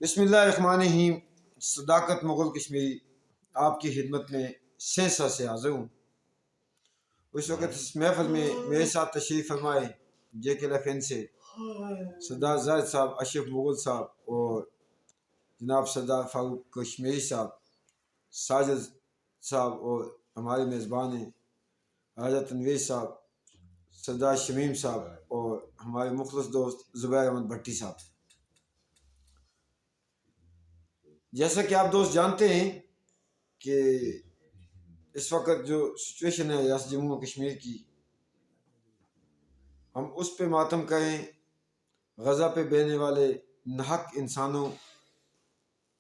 بسم اللہ الرحمن الرحیم۔ صداقت مغل کشمیری آپ کی خدمت میں سینسا سے حاضر ہوں۔ اس وقت اس محفل میں میرے ساتھ تشریف فرمائے جے کے ایف این سے سردار زاہد صاحب، اشرف مغل صاحب اور جناب سردار فاروق کشمیری صاحب، ساجد صاحب، اور ہمارے میزبان ہیں راجہ تنویر صاحب، سردار شمیم صاحب اور ہمارے مخلص دوست زبیر احمد بھٹی صاحب۔ جیسا کہ آپ دوست جانتے ہیں کہ اس وقت جو سچویشن ہے ریاست جموں و کشمیر کی، ہم اس پہ ماتم کریں، غزہ پہ بہنے والے ناحق انسانوں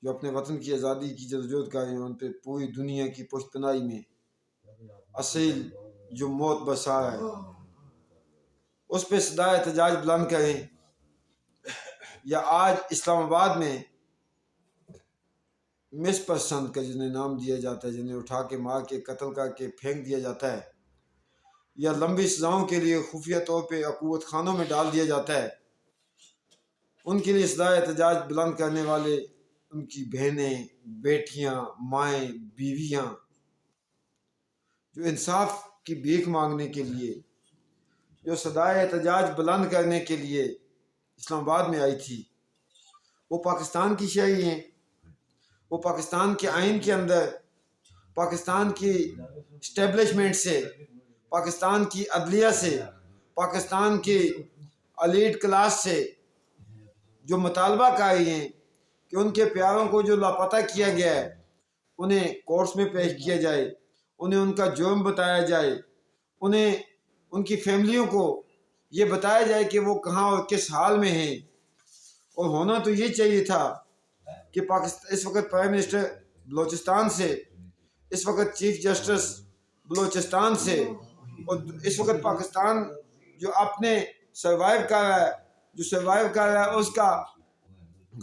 جو اپنے وطن کی آزادی کی جدوجہد کر رہے ہیں، ان پہ پوری دنیا کی پشت پناہی میں اصیل جو موت برسا ہے، اس پہ صدائے احتجاج بلند کریں، یا آج اسلام آباد میں مس پسند کا جنہیں نام دیا جاتا ہے، جنہیں اٹھا کے مار کے قتل کر کے پھینک دیا جاتا ہے، یا لمبی سزاؤں کے لیے خفیہ طور پہ عقوبت خانوں میں ڈال دیا جاتا ہے، ان کے لیے صدائے احتجاج بلند کرنے والے، ان کی بہنیں، بیٹیاں، مائیں، بیویاں جو انصاف کی بھیک مانگنے کے لیے، جو صدائے احتجاج بلند کرنے کے لیے اسلام آباد میں آئی تھی، وہ پاکستان کی شہری ہیں، وہ پاکستان کے آئین کے اندر، پاکستان کی اسٹیبلشمنٹ سے، پاکستان کی عدلیہ سے، پاکستان کی ایلیٹ کلاس سے جو مطالبہ کر رہی ہیں کہ ان کے پیاروں کو جو لاپتہ کیا گیا ہے انہیں کورٹس میں پیش کیا جائے، انہیں ان کا جرم بتایا جائے، انہیں ان کی فیملیوں کو یہ بتایا جائے کہ وہ کہاں اور کس حال میں ہیں۔ اور ہونا تو یہ چاہیے تھا کہ پاکستان اس وقت پرائم منسٹر بلوچستان سے، اس وقت چیف جسٹس بلوچستان سے، اور اس وقت پاکستان جو اپنے سروائیو کر رہا ہے، جو سروائیو کر رہا ہے اس کا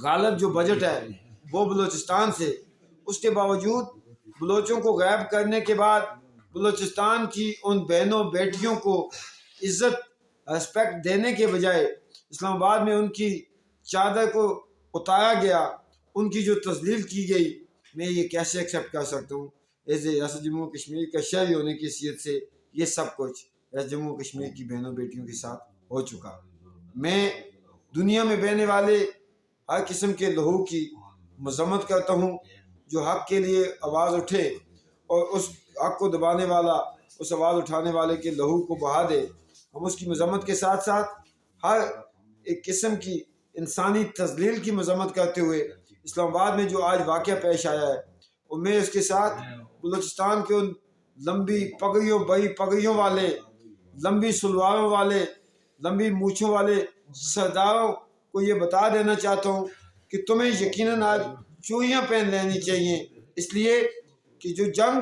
غالب جو بجٹ ہے وہ بلوچستان سے، اس کے باوجود بلوچوں کو غائب کرنے کے بعد بلوچستان کی ان بہنوں بیٹیوں کو عزت رسپیکٹ دینے کے بجائے اسلام آباد میں ان کی چادر کو اتارا گیا، ان کی جو تذلیل کی گئی، میں یہ کیسے ایکسیپٹ کر سکتا ہوں؟ ایز اے ریاست جموں و کشمیر کا شہری ہونے کی حیثیت سے یہ سب کچھ ریاست جموں و کشمیر کی بہنوں بیٹیوں کے ساتھ ہو چکا۔ میں دنیا میں بہنے والے ہر قسم کے لہو کی مذمت کرتا ہوں، جو حق کے لیے آواز اٹھے اور اس حق کو دبانے والا، اس آواز اٹھانے والے کے لہو کو بہا دے، ہم اس کی مذمت کے ساتھ ساتھ ہر ایک قسم کی انسانی تذلیل کی مذمت کرتے ہوئے اسلام آباد میں جو آج واقعہ پیش آیا ہے، اور میں اس کے ساتھ بلوچستان کے ان لمبی پگڑیوں، بڑی پگڑیوں والے، لمبی سلواروں والے، لمبی مونچھوں والے سرداروں کو یہ بتا دینا چاہتا ہوں کہ تمہیں یقیناً آج چوڑیاں پہن لینی چاہیے، اس لیے کہ جو جنگ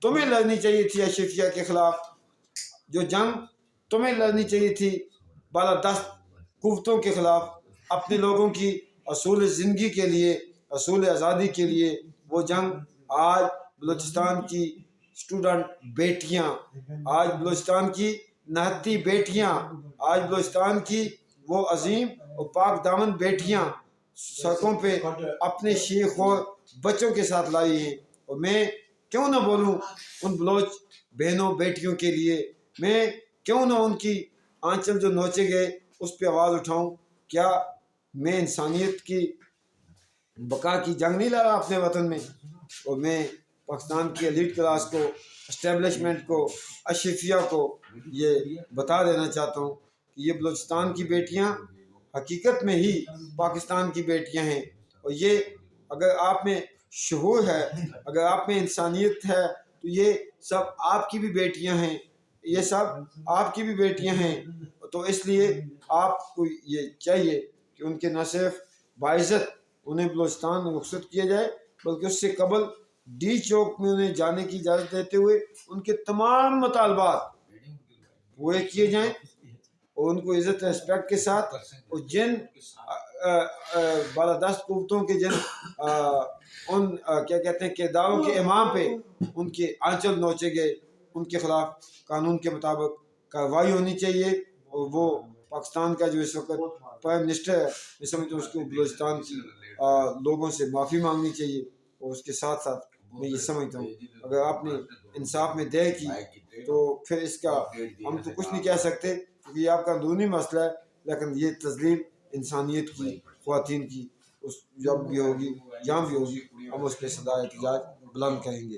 تمہیں لڑنی چاہیے تھی اشرفیہ کے خلاف، جو جنگ تمہیں لڑنی چاہیے تھی بالادست قوتوں کے خلاف، اپنے لوگوں کی اصول زندگی کے لیے، اصول آزادی کے لیے، وہ جنگ آج بلوچستان کی اسٹوڈنٹ بیٹیاں، آج بلوچستان کی نہتی بیٹیاں، آج بلوچستان کی وہ عظیم اور پاک دامن بیٹیاں سڑکوں پہ اپنے شیخ اور بچوں کے ساتھ لائی ہیں۔ اور میں کیوں نہ بولوں ان بلوچ بہنوں بیٹیوں کے لیے، میں کیوں نہ ان کی آنچل جو نوچے گئے اس پہ آواز اٹھاؤں؟ کیا میں انسانیت کی بقا کی جنگ نہیں لڑا اپنے وطن میں؟ اور میں پاکستان کی ایلیٹ کلاس کو، اسٹیبلشمنٹ کو، اشرفیہ کو یہ بتا دینا چاہتا ہوں کہ یہ بلوچستان کی بیٹیاں حقیقت میں ہی پاکستان کی بیٹیاں ہیں، اور یہ اگر آپ میں شعور ہے، اگر آپ میں انسانیت ہے، تو یہ سب آپ کی بھی بیٹیاں ہیں، یہ سب آپ کی بھی بیٹیاں ہیں۔ تو اس لیے آپ کو یہ چاہیے کہ ان کے نہ صرف باعزت انہیں بلوچستان رخصت کیا جائے، بلکہ اس سے قبل ڈی چوک میں انہیں جانے کی اجازت دیتے ہوئے ان کے تمام مطالبات پورے کیے جائیں، اور ان کو عزت ریسپیکٹ کے ساتھ، اور جن بالادست قوتوں کے جن ان کیا کہتے ہیں کرداروں کے امام پہ ان کے آنچل نوچے گئے، ان کے خلاف قانون کے مطابق کارروائی ہونی چاہیے، اور وہ پاکستان کا جو اس وقت پرائم منسٹر ہے میں سمجھتا ہوں اس کو بلوچستان کی لوگوں سے معافی مانگنی چاہیے، اور اس کے ساتھ ساتھ میں یہ سمجھتا ہوں اگر آپ نے انصاف میں دے کی تو پھر اس کا ہم تو کچھ نہیں کہہ سکتے کیونکہ یہ آپ کا اندرونی مسئلہ ہے، لیکن یہ تذلیل انسانیت کی، خواتین کی اس جب بھی ہوگی جہاں بھی ہوگی ہم اس پہ صدائے احتجاج بلند کریں گے۔